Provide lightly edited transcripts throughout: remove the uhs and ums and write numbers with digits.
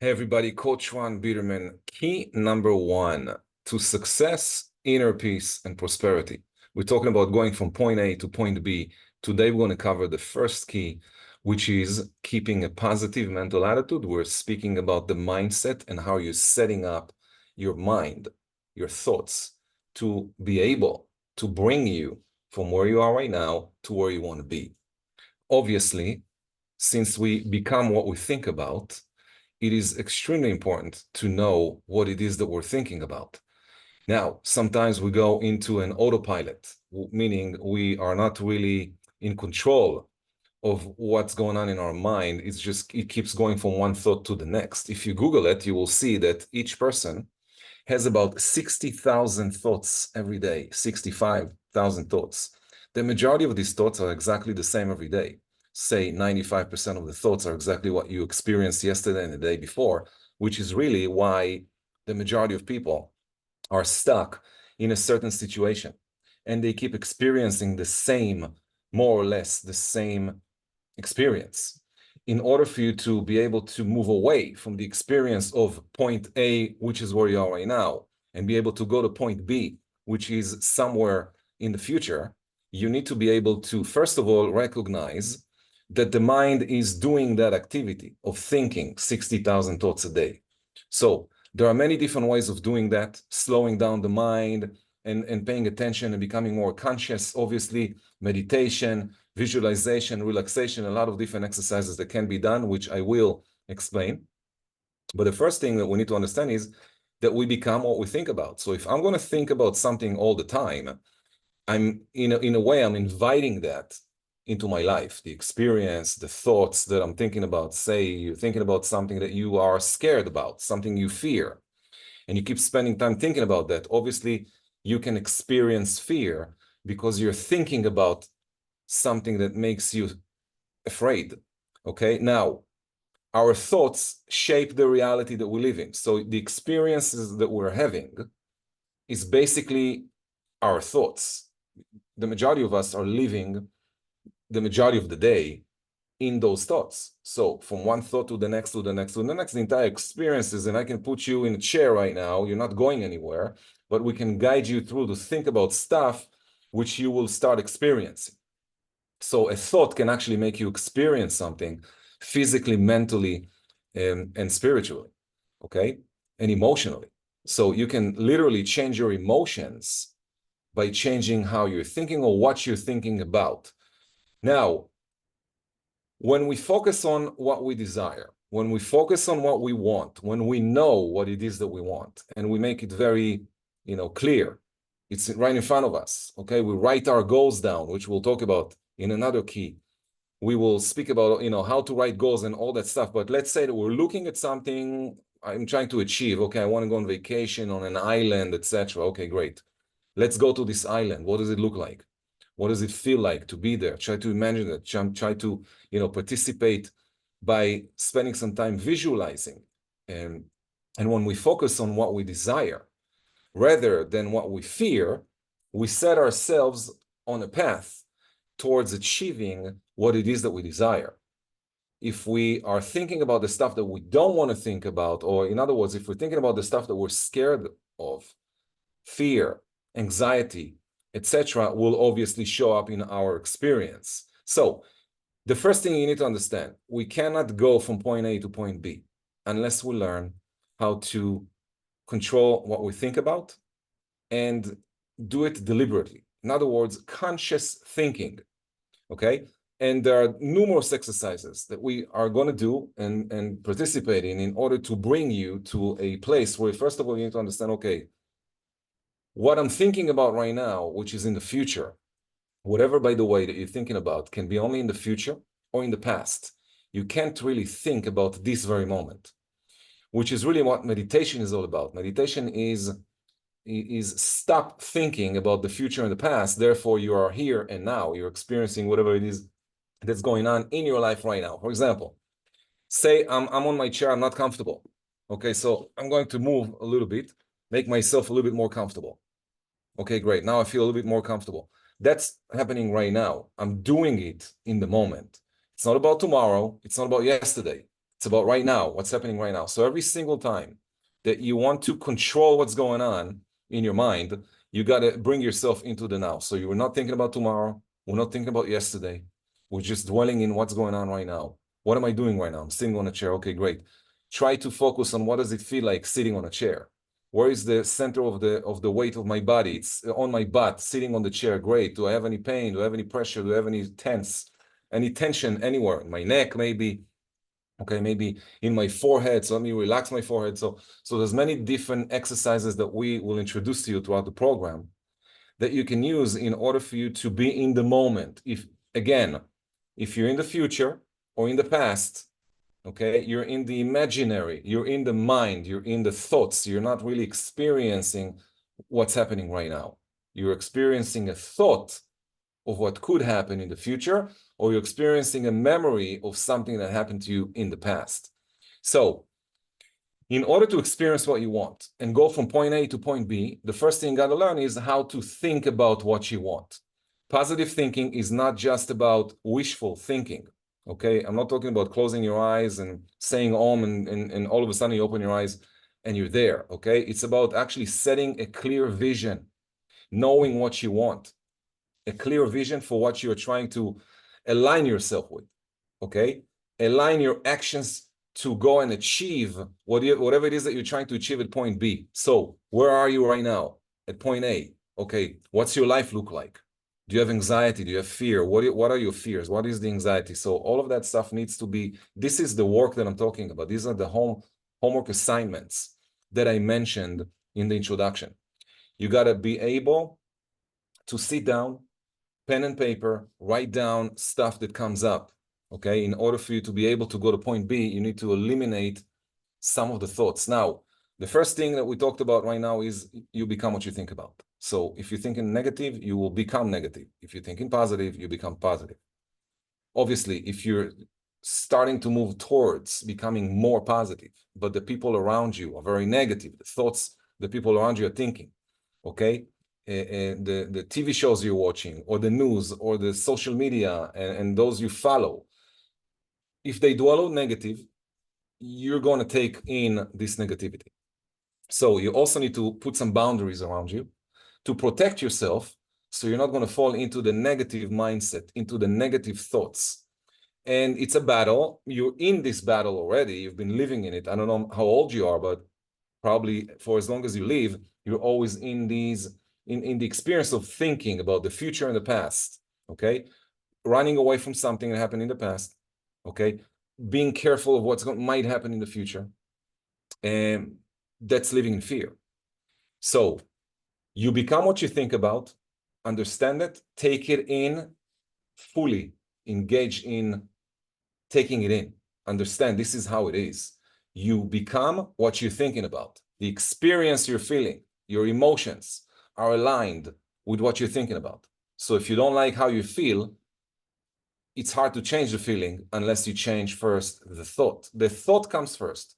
Hey everybody, Coach Juan Biderman. Key number one to success, inner peace, and prosperity. We're talking about going from point A to point B. Today, we're going to cover the first key, which is keeping a positive mental attitude. We're speaking about the mindset and how you're setting up your mind, your thoughts, to be able to bring you from where you are right now to where you want to be. Obviously, since we become what we think about, it is extremely important to know what it is that we're thinking about. Now, sometimes we go into an autopilot, meaning we are not really in control of what's going on in our mind. It keeps going from one thought to the next. If you Google it, you will see that each person has about 60,000 thoughts every day, 65,000 thoughts. The majority of these thoughts are exactly the same every day. Say 95% of the thoughts are exactly what you experienced yesterday and the day before, which is really why the majority of people are stuck in a certain situation. And they keep experiencing the same, more or less the same experience. In order for you to be able to move away from the experience of point A, which is where you are right now, and be able to go to point B, which is somewhere in the future, you need to be able to, first of all, recognize that the mind is doing that activity of thinking 60,000 thoughts a day. So there are many different ways of doing that, slowing down the mind and paying attention and becoming more conscious. Obviously, meditation, visualization, relaxation, a lot of different exercises that can be done, which I will explain. But the first thing that we need to understand is that we become what we think about. So if I'm going to think about something all the time, I'm in a way, I'm inviting that into my life, the experience, the thoughts that I'm thinking about. Say you're thinking about something that you are scared about, something you fear, and you keep spending time thinking about that. Obviously, you can experience fear because you're thinking about something that makes you afraid. Okay, now our thoughts shape the reality that we live in. So the experiences that we're having is basically our thoughts. The majority of us are living the majority of the day in those thoughts. So from one thought to the next, to the next, to the next, the entire experiences, and I can put you in a chair right now, you're not going anywhere, but we can guide you through to think about stuff which you will start experiencing. So a thought can actually make you experience something physically, mentally, and spiritually, okay? And emotionally. So you can literally change your emotions by changing how you're thinking or what you're thinking about. Now, when we focus on what we desire, when we focus on what we want, when we know what it is that we want, and we make it very, clear, it's right in front of us, okay? We write our goals down, which we'll talk about in another key. We will speak about, how to write goals and all that stuff. But let's say that we're looking at something I'm trying to achieve. Okay, I want to go on vacation on an island, etc. Okay, great. Let's go to this island. What does it look like? What does it feel like to be there? Try to imagine it. Try to, participate by spending some time visualizing. And when we focus on what we desire rather than what we fear, we set ourselves on a path towards achieving what it is that we desire. If we are thinking about the stuff that we don't want to think about, or in other words, if we're thinking about the stuff that we're scared of, fear, anxiety, etc., will obviously show up in our experience. So the first thing you need to understand, we cannot go from point A to point B unless we learn how to control what we think about and do it deliberately. In other words, conscious thinking, okay? And there are numerous exercises that we are going to do and participate in order to bring you to a place where, first of all, you need to understand, okay, what I'm thinking about right now, which is in the future, whatever, by the way, that you're thinking about can be only in the future or in the past. You can't really think about this very moment, which is really what meditation is all about. Meditation is stop thinking about the future and the past. Therefore, you are here and now. You're experiencing whatever it is that's going on in your life right now. For example, say I'm on my chair, I'm not comfortable. Okay, so I'm going to move a little bit, make myself a little bit more comfortable. Okay, great. Now I feel a little bit more comfortable. That's happening right now. I'm doing it in the moment. It's not about tomorrow. It's not about yesterday. It's about right now, what's happening right now. So every single time that you want to control what's going on in your mind, you got to bring yourself into the now. So you're not thinking about tomorrow. We're not thinking about yesterday. We're just dwelling in what's going on right now. What am I doing right now? I'm sitting on a chair. Okay, great. Try to focus on what does it feel like sitting on a chair. Where is the center of the weight of my body? It's on my butt, sitting on the chair. Great. Do I have any pain? Do I have any pressure? Do I have any tension anywhere? In my neck, maybe. Okay, maybe in my forehead. So let me relax my forehead. So there's many different exercises that we will introduce to you throughout the program that you can use in order for you to be in the moment. If you're in the future or in the past, okay, you're in the imaginary, you're in the mind, you're in the thoughts, you're not really experiencing what's happening right now. You're experiencing a thought of what could happen in the future, or you're experiencing a memory of something that happened to you in the past. So in order to experience what you want and go from point A to point B, the first thing you got to learn is how to think about what you want. Positive thinking is not just about wishful thinking. Okay, I'm not talking about closing your eyes and saying Om and all of a sudden you open your eyes and you're there. Okay, it's about actually setting a clear vision, knowing what you want, a clear vision for what you're trying to align yourself with. Okay, align your actions to go and achieve whatever it is that you're trying to achieve at point B. So where are you right now? At point A. Okay, what's your life look like? Do you have anxiety? Do you have fear? What are your fears? What is the anxiety? So all of that stuff needs to be, this is the work that I'm talking about. These are the homework assignments that I mentioned in the introduction. You got to be able to sit down, pen and paper, write down stuff that comes up. Okay, in order for you to be able to go to point B, you need to eliminate some of the thoughts. Now, the first thing that we talked about right now is you become what you think about. So if you're thinking negative, you will become negative. If you're thinking positive, you become positive. Obviously, if you're starting to move towards becoming more positive, but the people around you are very negative, the thoughts the people around you are thinking, okay? The TV shows you're watching, or the news, or the social media, and those you follow, if they dwell on negative, you're going to take in this negativity. So you also need to put some boundaries around you to protect yourself, so you're not going to fall into the negative mindset, into the negative thoughts. And it's a battle. You're in this battle already. You've been living in it. I don't know how old you are, but probably for as long as you live, you're always in the experience of thinking about the future and the past, okay? Running away from something that happened in the past, okay? Being careful of what might happen in the future. And that's living in fear. So you become what you think about, understand it, take it in fully, engage in taking it in, understand this is how it is. You become what you're thinking about. The experience you're feeling, your emotions are aligned with what you're thinking about. So if you don't like how you feel, it's hard to change the feeling unless you change first the thought. The thought comes first.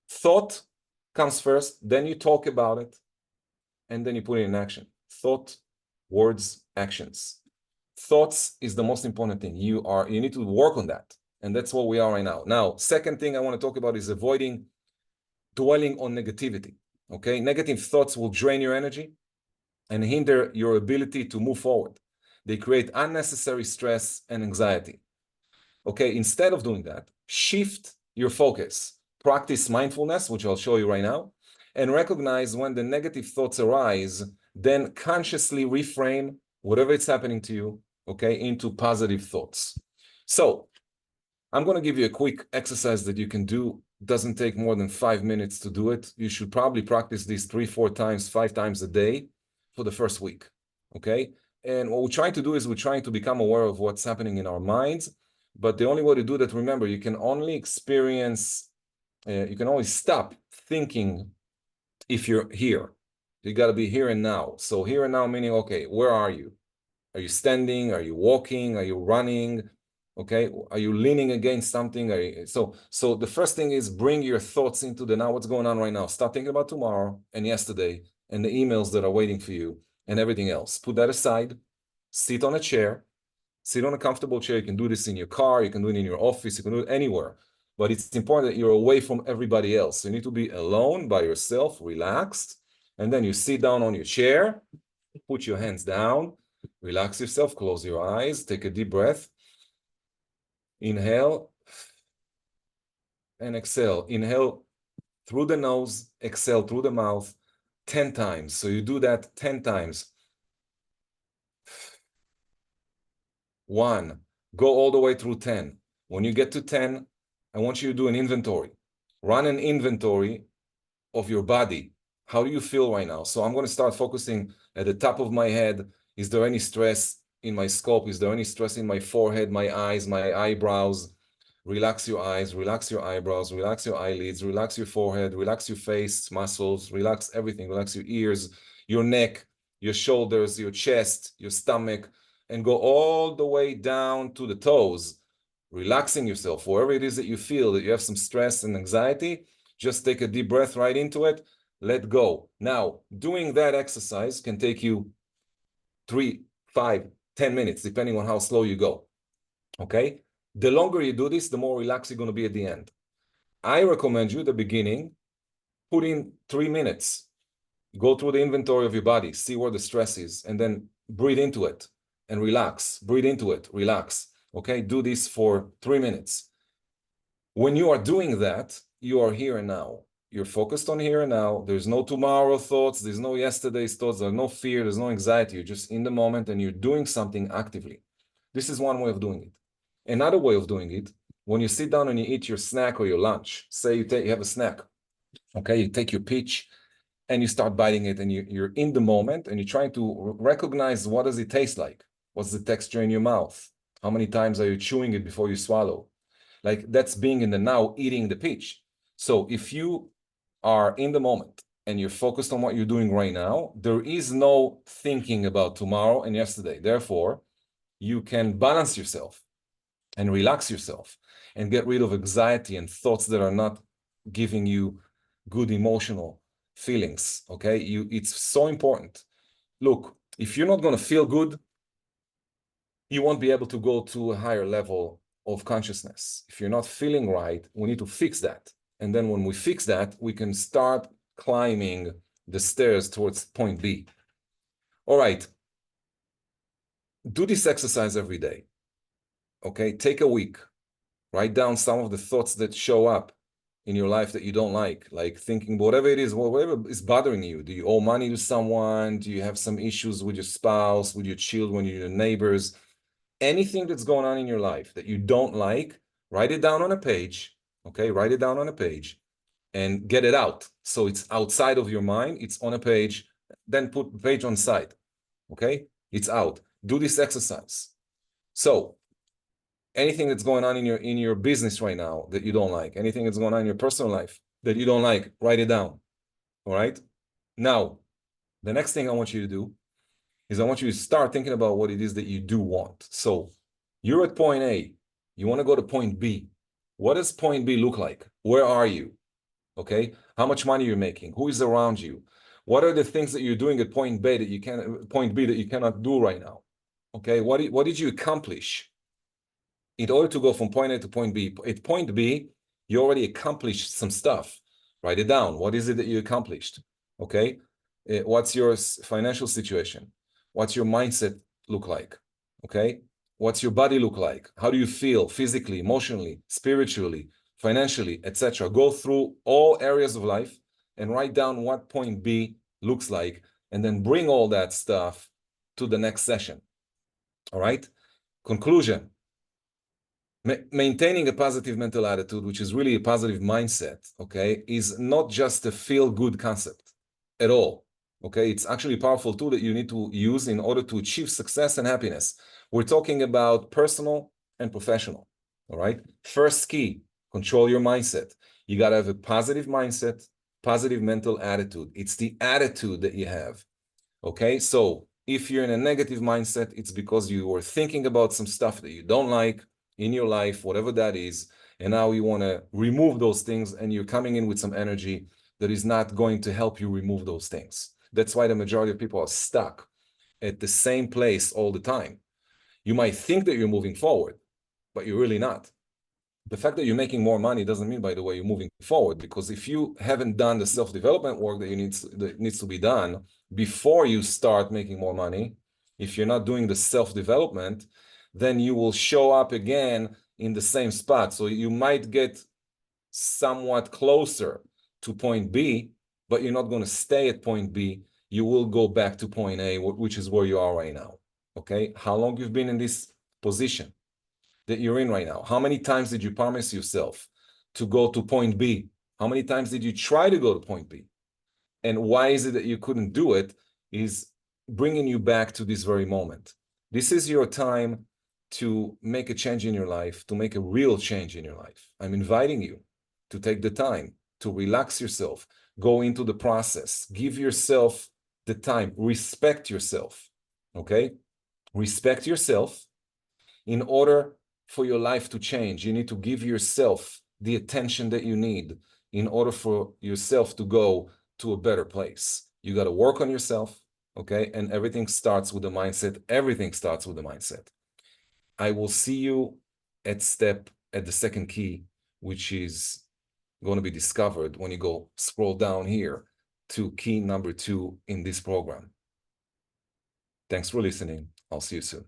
Thought comes first, then you talk about it, and then you put it in action. Thought, words, actions. Thoughts is the most important thing. You need to work on that. And that's what we are right now. Now, second thing I want to talk about is avoiding dwelling on negativity. Okay, negative thoughts will drain your energy and hinder your ability to move forward. They create unnecessary stress and anxiety. Okay, instead of doing that, shift your focus. Practice mindfulness, which I'll show you right now, and recognize when the negative thoughts arise, then consciously reframe whatever it's happening to you, okay, into positive thoughts. So I'm going to give you a quick exercise that you can do. It doesn't take more than 5 minutes to do it. You should probably practice this 3, 4 times, 5 times a day for the first week, okay? And what we're trying to do is we're trying to become aware of what's happening in our minds. But the only way to do that, remember, you can only experience, you can only stop thinking if you're here. You got to be here and now. So here and now meaning, okay, where are you? Are you standing? Are you walking? Are you running? Okay, are you leaning against something? So the first thing is bring your thoughts into the now. What's going on right now? Stop thinking about tomorrow and yesterday and the emails that are waiting for you and everything else. Put that aside. Sit on a chair. Sit on a comfortable chair. You can do this in your car. You can do it in your office. You can do it anywhere. but it's important that you're away from everybody else. So you need to be alone by yourself, relaxed, and then you sit down on your chair, put your hands down, relax yourself, close your eyes, take a deep breath. Inhale and exhale. Inhale through the nose, exhale through the mouth 10 times. So you do that 10 times. 1, go all the way through 10. When you get to 10, I want you to do an inventory. Run an inventory of your body. How do you feel right now? So I'm going to start focusing at the top of my head. Is there any stress in my scalp? Is there any stress in my forehead, my eyes, my eyebrows? Relax your eyes, relax your eyebrows, relax your eyelids, relax your forehead, relax your face muscles, relax everything, relax your ears, your neck, your shoulders, your chest, your stomach, and go all the way down to the toes, relaxing yourself. Wherever it is that you feel that you have some stress and anxiety, just take a deep breath right into it, let go. Now, doing that exercise can take you 3, 5, 10 minutes, depending on how slow you go, okay? The longer you do this, the more relaxed you're going to be at the end. I recommend you at the beginning, put in 3 minutes, go through the inventory of your body, see where the stress is, and then breathe into it and relax. Breathe into it, relax. Okay, do this for 3 minutes. When you are doing that, you are here and now. You're focused on here and now. There's no tomorrow thoughts. There's no yesterday's thoughts. There's no fear. There's no anxiety. You're just in the moment and you're doing something actively. This is one way of doing it. Another way of doing it, when you sit down and you eat your snack or your lunch, say you have a snack, okay, you take your peach and you start biting it and you're in the moment and you're trying to recognize what does it taste like? What's the texture in your mouth? How many times are you chewing it before you swallow? Like that's being in the now, eating the peach. So if you are in the moment and you're focused on what you're doing right now, there is no thinking about tomorrow and yesterday. Therefore, you can balance yourself and relax yourself and get rid of anxiety and thoughts that are not giving you good emotional feelings, okay? It's so important. Look, if you're not going to feel good, you won't be able to go to a higher level of consciousness. If you're not feeling right, we need to fix that. And then when we fix that, we can start climbing the stairs towards point B. All right. Do this exercise every day. Okay, take a week. Write down some of the thoughts that show up in your life that you don't like thinking whatever it is, whatever is bothering you. Do you owe money to someone? Do you have some issues with your spouse, with your children, your neighbors? Anything that's going on in your life that you don't like, write it down on a page, okay? Write it down on a page and get it out. So it's outside of your mind, it's on a page, then put the page on side, okay? It's out. Do this exercise. So anything that's going on in your business right now that you don't like, anything that's going on in your personal life that you don't like, write it down. All right. Now, the next thing I want you to do is I want you to start thinking about what it is that you do want. So you're at point A, you want to go to point B. What does point B look like? Where are you? Okay. How much money you're making? Who is around you? What are the things that you're doing at point B that you cannot do right now? Okay. What did you accomplish in order to go from point A to point B? At point B, you already accomplished some stuff. Write it down. What is it that you accomplished? Okay. What's your financial situation? What's your mindset look like? Okay. What's your body look like? How do you feel physically, emotionally, spiritually, financially, etc.? Go through all areas of life and write down what point B looks like, and then bring all that stuff to the next session. All right. Conclusion. Maintaining a positive mental attitude, which is really a positive mindset, okay, is not just a feel-good concept at all, okay? It's actually a powerful tool that you need to use in order to achieve success and happiness. We're talking about personal and professional, all right? First key, control your mindset. You got to have a positive mindset, positive mental attitude. It's the attitude that you have, okay? So if you're in a negative mindset, it's because you were thinking about some stuff that you don't like in your life, whatever that is, and now you want to remove those things, and you're coming in with some energy that is not going to help you remove those things. That's why the majority of people are stuck at the same place all the time. You might think that you're moving forward, but you're really not. The fact that you're making more money doesn't mean, by the way, you're moving forward, because if you haven't done the self-development work that needs to be done before you start making more money, if you're not doing the self-development, then you will show up again in the same spot. So you might get somewhat closer to point B, but you're not going to stay at point B. You will go back to point A, which is where you are right now. Okay? How long you've been in this position that you're in right now? How many times did you promise yourself to go to point B? How many times did you try to go to point B? And why is it that you couldn't do it? Is bringing you back to this very moment. This is your time to make a change in your life, to make a real change in your life. I'm inviting you to take the time to relax yourself, go into the process, give yourself the time, respect yourself, okay? Respect yourself. In order for your life to change, you need to give yourself the attention that you need in order for yourself to go to a better place. You got to work on yourself, okay? And everything starts with the mindset. Everything starts with the mindset. I will see you at the second key, which is going to be discovered when you go scroll down here to key number 2 in this program. Thanks for listening. I'll see you soon.